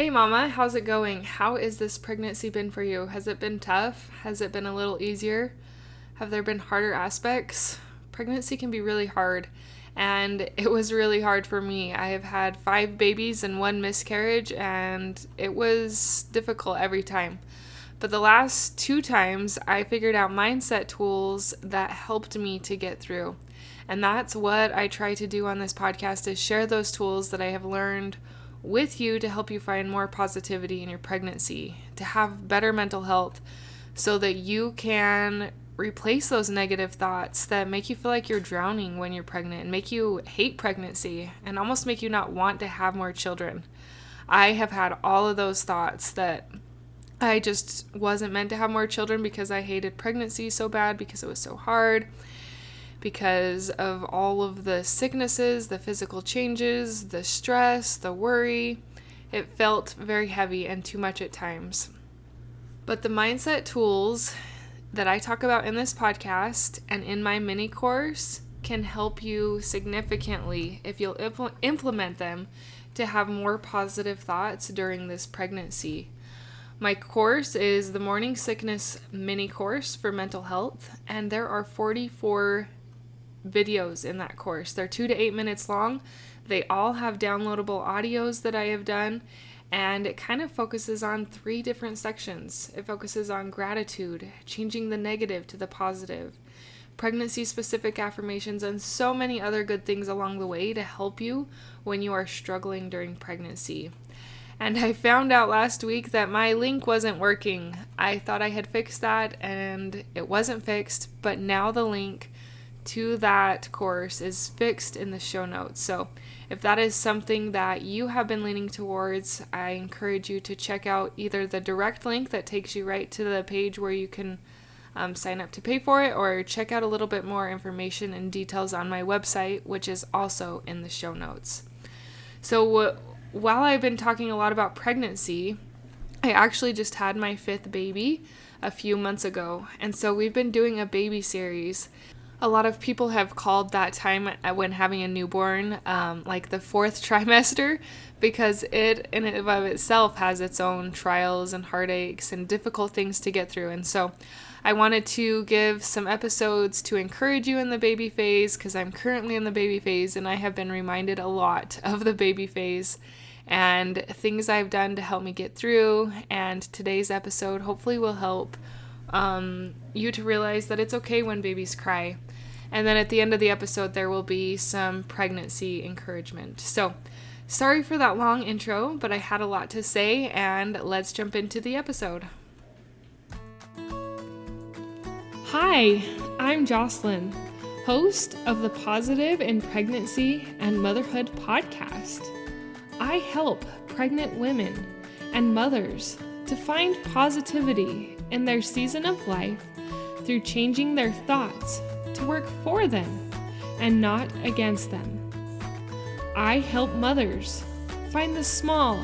Hey mama, how's it going? How is this pregnancy been for you? Has it been tough? Has it been a little easier? Have there been harder aspects? Pregnancy can be really hard, and it was really hard for me. I have had 5 babies and 1 miscarriage, and it was difficult every time. But the last 2 times, I figured out mindset tools that helped me to get through. And that's what I try to do on this podcast, is share those tools that I have learned with you to help you find more positivity in your pregnancy, to have better mental health so that you can replace those negative thoughts that make you feel like you're drowning when you're pregnant and make you hate pregnancy and almost make you not want to have more children. I have had all of those thoughts that I just wasn't meant to have more children because I hated pregnancy so bad because it was so hard, because of all of the sicknesses, the physical changes, the stress, the worry. It felt very heavy and too much at times. But the mindset tools that I talk about in this podcast and in my mini course can help you significantly if you'll implement them to have more positive thoughts during this pregnancy. My course is the Morning Sickness mini course for mental health, and there are 44 videos in that course. They're 2 to 8 minutes long. They all have downloadable audios that I have done, and it kind of focuses on 3 different sections. It focuses on gratitude, changing the negative to the positive, pregnancy-specific affirmations, and so many other good things along the way to help you when you are struggling during pregnancy. And I found out last week that my link wasn't working. I thought I had fixed that, and it wasn't fixed, but now the link to that course is fixed in the show notes. So if that is something that you have been leaning towards, I encourage you to check out either the direct link that takes you right to the page where you can sign up to pay for it, or check out a little bit more information and details on my website, which is also in the show notes. So while I've been talking a lot about pregnancy, I actually just had my 5th baby a few months ago, and so we've been doing a baby series. A lot of people have called that time when having a newborn like the 4th trimester, because it in and of itself has its own trials and heartaches and difficult things to get through. And so I wanted to give some episodes to encourage you in the baby phase, because I'm currently in the baby phase and I have been reminded a lot of the baby phase and things I've done to help me get through. And today's episode hopefully will help you to realize that it's okay when babies cry. And then at the end of the episode, there will be some pregnancy encouragement. So, sorry for that long intro, but I had a lot to say, and let's jump into the episode. Hi, I'm Jocelyn, host of the Positive in Pregnancy and Motherhood podcast. I help pregnant women and mothers to find positivity in their season of life through changing their thoughts to work for them and not against them. I help mothers find the small,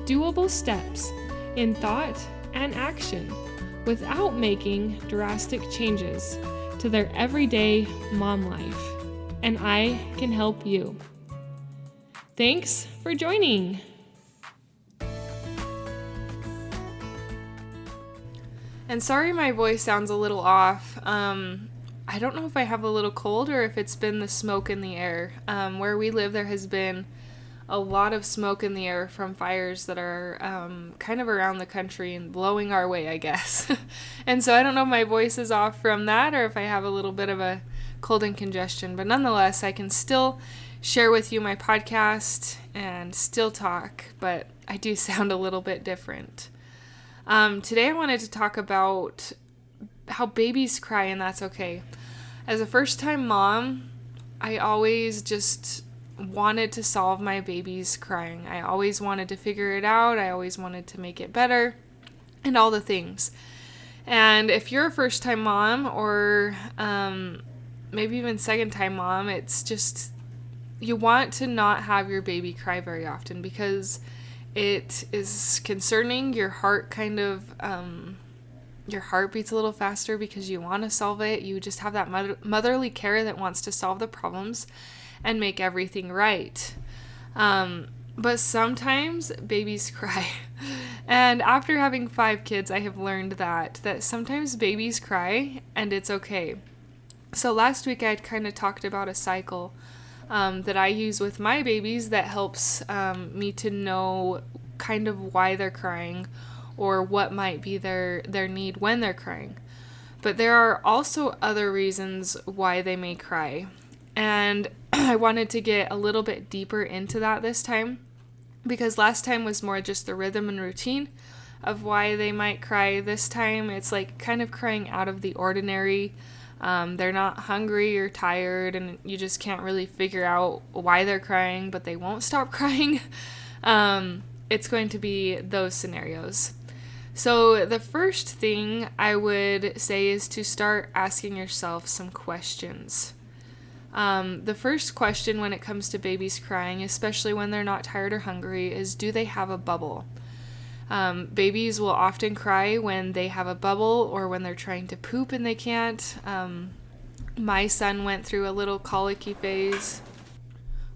doable steps in thought and action without making drastic changes to their everyday mom life, and I can help you. Thanks for joining. And sorry my voice sounds a little off. I don't know if I have a little cold or if it's been the smoke in the air. Where we live, there has been a lot of smoke in the air from fires that are kind of around the country and blowing our way, I guess. And so I don't know if my voice is off from that or if I have a little bit of a cold and congestion. But nonetheless, I can still share with you my podcast and still talk, but I do sound a little bit different. Today I wanted to talk about how babies cry, and that's okay. As a first-time mom, I always just wanted to solve my baby's crying. I always wanted to figure it out. I always wanted to make it better and all the things. And if you're a first-time mom or maybe even second-time mom, it's just you want to not have your baby cry very often because it is concerning. Your heart your heart beats a little faster because you want to solve it. You just have that motherly care that wants to solve the problems and make everything right. But sometimes babies cry. And after having 5 kids, I have learned that sometimes babies cry and it's okay. So last week I had kind of talked about a cycle that I use with my babies that helps me to know kind of why they're crying or what might be their need when they're crying. But there are also other reasons why they may cry. And I wanted to get a little bit deeper into that this time because last time was more just the rhythm and routine of why they might cry. This time it's like kind of crying out of the ordinary. They're not hungry or tired and you just can't really figure out why they're crying, but they won't stop crying. It's going to be those scenarios. So the first thing I would say is to start asking yourself some questions. The first question when it comes to babies crying, especially when they're not tired or hungry, is do they have a bubble? Babies will often cry when they have a bubble or when they're trying to poop and they can't. My son went through a little colicky phase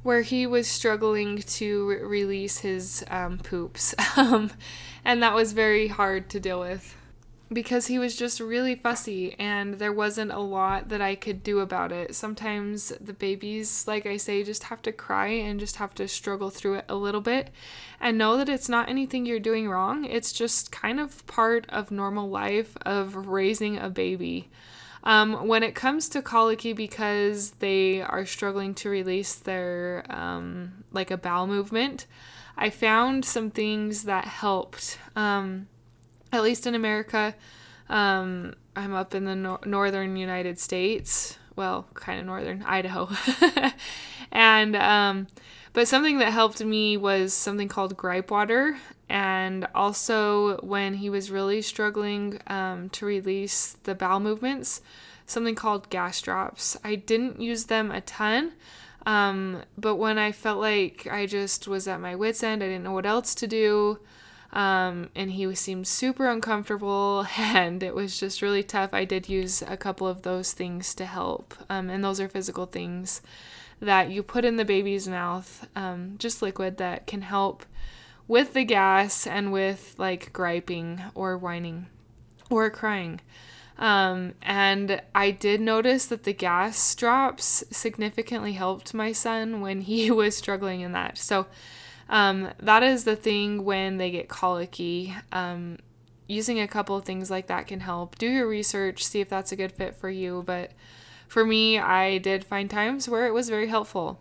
where he was struggling to release his poops. And that was very hard to deal with because he was just really fussy and there wasn't a lot that I could do about it. Sometimes the babies, like I say, just have to cry and just have to struggle through it a little bit and know that it's not anything you're doing wrong. It's just kind of part of normal life of raising a baby. When it comes to colicky, because they are struggling to release their, like a bowel movement, I found some things that helped. At least in America, I'm up in the northern United States. Well, kind of northern Idaho. And, but something that helped me was something called gripe water. And also when he was really struggling to release the bowel movements, something called gas drops. I didn't use them a ton, but when I felt like I just was at my wit's end, I didn't know what else to do, and he seemed super uncomfortable, and it was just really tough, I did use a couple of those things to help, and those are physical things that you put in the baby's mouth, just liquid that can help with the gas and with like griping or whining or crying. And I did notice that the gas drops significantly helped my son when he was struggling in that. So that is the thing when they get colicky. Using a couple of things like that can help. Do your research, see if that's a good fit for you. But for me, I did find times where it was very helpful.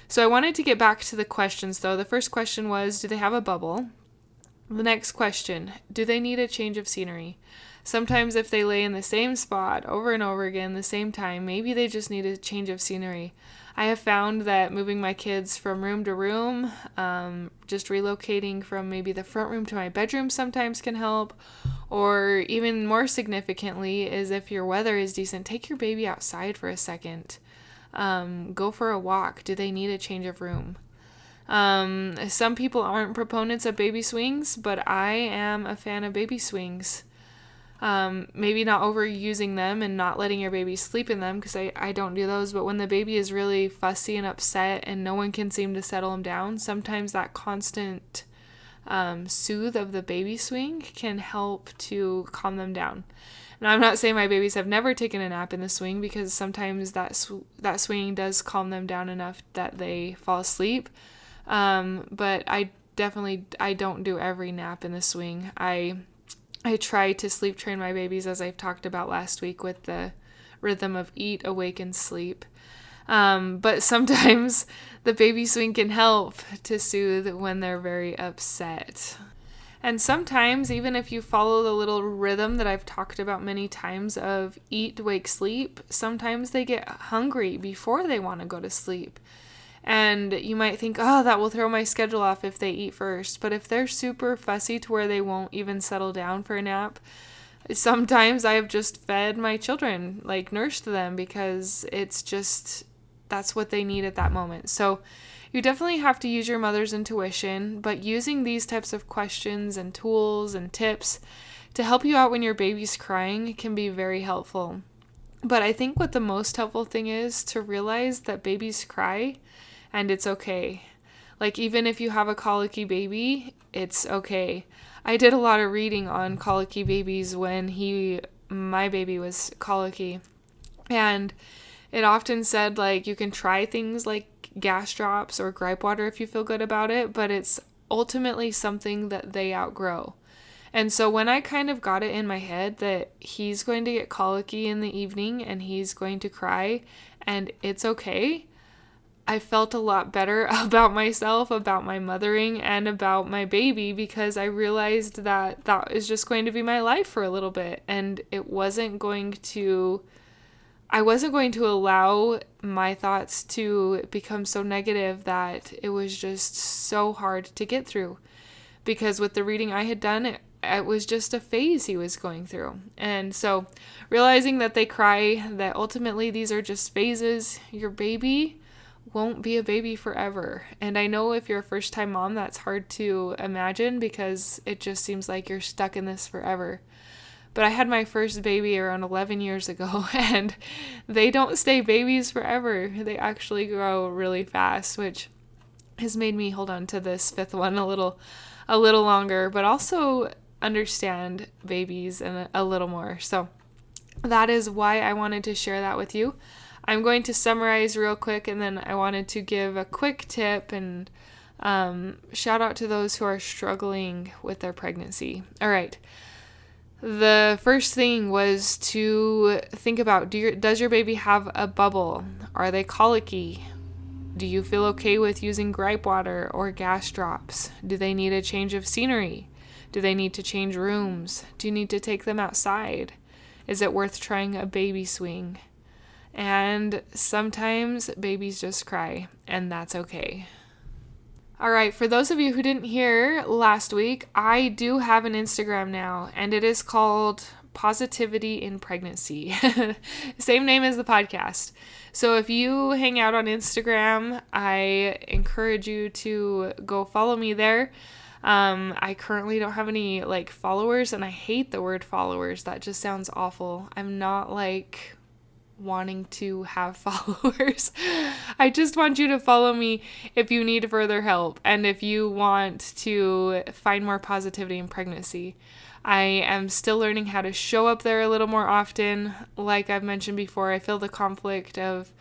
So I wanted to get back to the questions, though. The first question was, do they have a bubble? The next question, do they need a change of scenery? Sometimes if they lay in the same spot over and over again the same time, maybe they just need a change of scenery. I have found that moving my kids from room to room, just relocating from maybe the front room to my bedroom sometimes can help. Or even more significantly is if your weather is decent, take your baby outside for a second. Go for a walk. Do they need a change of room? Some people aren't proponents of baby swings, but I am a fan of baby swings. Maybe not overusing them and not letting your baby sleep in them, because I don't do those, but when the baby is really fussy and upset and no one can seem to settle them down, sometimes that constant soothe of the baby swing can help to calm them down. And I'm not saying my babies have never taken a nap in the swing, because sometimes that swinging does calm them down enough that they fall asleep. But I don't do every nap in the swing. I try to sleep train my babies, as I've talked about last week, with the rhythm of eat, awaken, sleep. But sometimes the baby swing can help to soothe when they're very upset. And sometimes, even if you follow the little rhythm that I've talked about many times of eat, wake, sleep, sometimes they get hungry before they want to go to sleep. And you might think, oh, that will throw my schedule off if they eat first. But if they're super fussy to where they won't even settle down for a nap, sometimes I have just fed my children, like nursed them, because it's just, that's what they need at that moment. So you definitely have to use your mother's intuition, but using these types of questions and tools and tips to help you out when your baby's crying can be very helpful. But I think what the most helpful thing is to realize that babies cry and it's okay. Like, even if you have a colicky baby, it's okay. I did a lot of reading on colicky babies when my baby was colicky. And it often said, like, you can try things like gas drops or gripe water if you feel good about it, but it's ultimately something that they outgrow. And so when I kind of got it in my head that he's going to get colicky in the evening and he's going to cry and it's okay, I felt a lot better about myself, about my mothering, and about my baby, because I realized that that is just going to be my life for a little bit. And I wasn't going to allow my thoughts to become so negative that it was just so hard to get through. Because with the reading I had done, it was just a phase he was going through. And so realizing that they cry, that ultimately these are just phases, your baby won't be a baby forever. And I know if you're a first-time mom, that's hard to imagine because it just seems like you're stuck in this forever. But I had my first baby around 11 years ago, and they don't stay babies forever. They actually grow really fast, which has made me hold on to this fifth one a little longer, but also understand babies and a little more. So that is why I wanted to share that with you. I'm going to summarize real quick, and then I wanted to give a quick tip and shout out to those who are struggling with their pregnancy. All right. The first thing was to think about, does your baby have a bubble? Are they colicky? Do you feel okay with using gripe water or gas drops? Do they need a change of scenery? Do they need to change rooms? Do you need to take them outside? Is it worth trying a baby swing? And sometimes babies just cry, and that's okay. All right, for those of you who didn't hear last week, I do have an Instagram now, and it is called Positivity in Pregnancy. Same name as the podcast. So if you hang out on Instagram, I encourage you to go follow me there. I currently don't have any followers, and I hate the word followers. That just sounds awful. I'm not wanting to have followers. I just want you to follow me if you need further help and if you want to find more positivity in pregnancy. I am still learning how to show up there a little more often. Like I've mentioned before, I feel the conflict of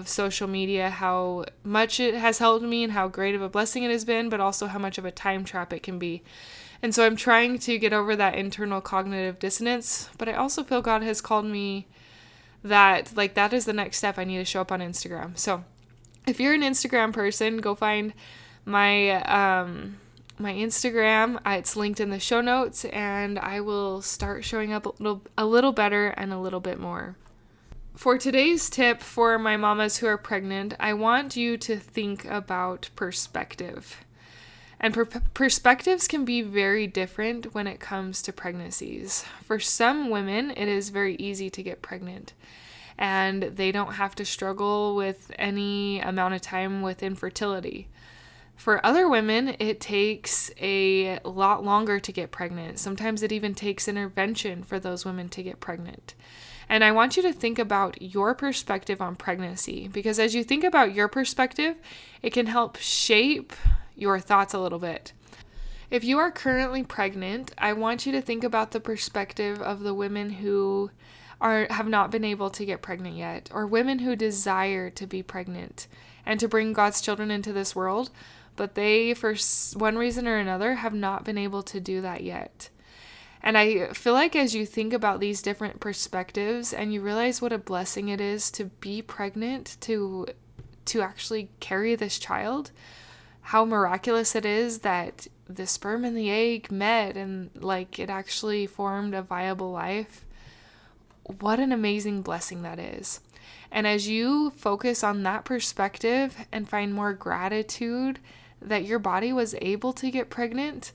social media, how much it has helped me and how great of a blessing it has been, but also how much of a time trap it can be. And so I'm trying to get over that internal cognitive dissonance, but I also feel God has called me that is the next step. I need to show up on Instagram. So if you're an Instagram person, go find my my Instagram. It's linked in the show notes, and I will start showing up a little better and a little bit more. For today's tip for my mamas who are pregnant, I want you to think about perspective. And perspectives can be very different when it comes to pregnancies. For some women, it is very easy to get pregnant, and they don't have to struggle with any amount of time with infertility. For other women, it takes a lot longer to get pregnant. Sometimes it even takes intervention for those women to get pregnant. And I want you to think about your perspective on pregnancy, because as you think about your perspective, it can help shape your thoughts a little bit. If you are currently pregnant, I want you to think about the perspective of the women who have not been able to get pregnant yet, or women who desire to be pregnant and to bring God's children into this world, but they, for one reason or another, have not been able to do that yet. And I feel like as you think about these different perspectives and you realize what a blessing it is to be pregnant, to actually carry this child, how miraculous it is that the sperm and the egg met and it actually formed a viable life. What an amazing blessing that is. And as you focus on that perspective and find more gratitude that your body was able to get pregnant,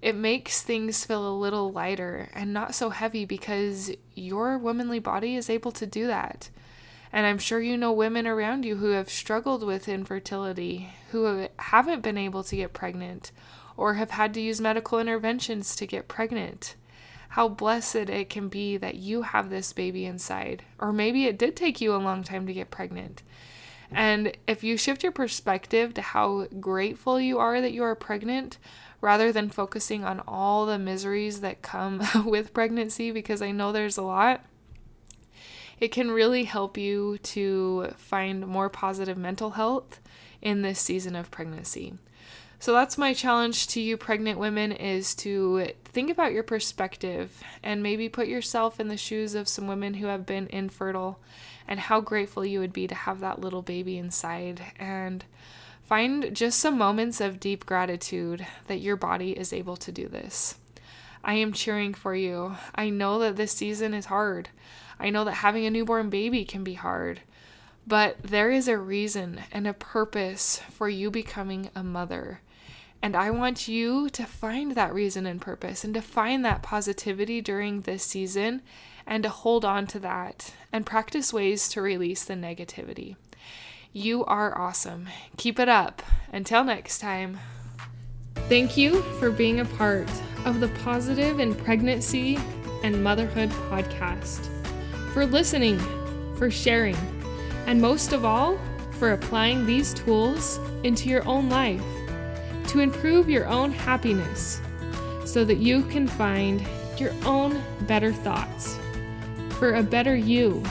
it makes things feel a little lighter and not so heavy because your womanly body is able to do that. And I'm sure you know women around you who have struggled with infertility, who haven't been able to get pregnant, or have had to use medical interventions to get pregnant. How blessed it can be that you have this baby inside. Or maybe it did take you a long time to get pregnant. And if you shift your perspective to how grateful you are that you are pregnant, rather than focusing on all the miseries that come with pregnancy, because I know there's a lot, it can really help you to find more positive mental health in this season of pregnancy. So that's my challenge to you pregnant women, is to think about your perspective and maybe put yourself in the shoes of some women who have been infertile and how grateful you would be to have that little baby inside, and find just some moments of deep gratitude that your body is able to do this. I am cheering for you. I know that this season is hard. I know that having a newborn baby can be hard, but there is a reason and a purpose for you becoming a mother. And I want you to find that reason and purpose and to find that positivity during this season and to hold on to that and practice ways to release the negativity. You are awesome. Keep it up. Until next time. Thank you for being a part of the Positive in Pregnancy and Motherhood podcast, for listening, for sharing, and most of all, for applying these tools into your own life to improve your own happiness so that you can find your own better thoughts for a better you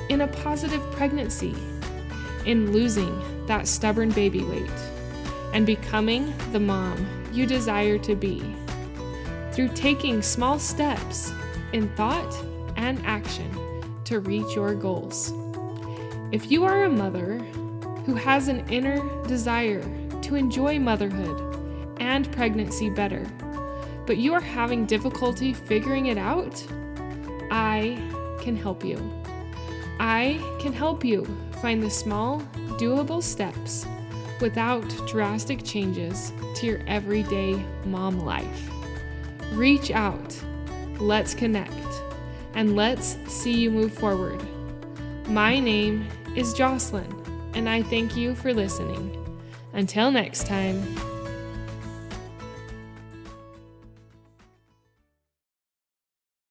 in a positive pregnancy, in losing that stubborn baby weight, and becoming the mom you desire to be through taking small steps in thought and action to reach your goals. If you are a mother who has an inner desire to enjoy motherhood and pregnancy better, but you are having difficulty figuring it out, I can help you. I can help you find the small, doable steps without drastic changes to your everyday mom life. Reach out, let's connect, and let's see you move forward. My name is Jocelyn, and I thank you for listening. Until next time.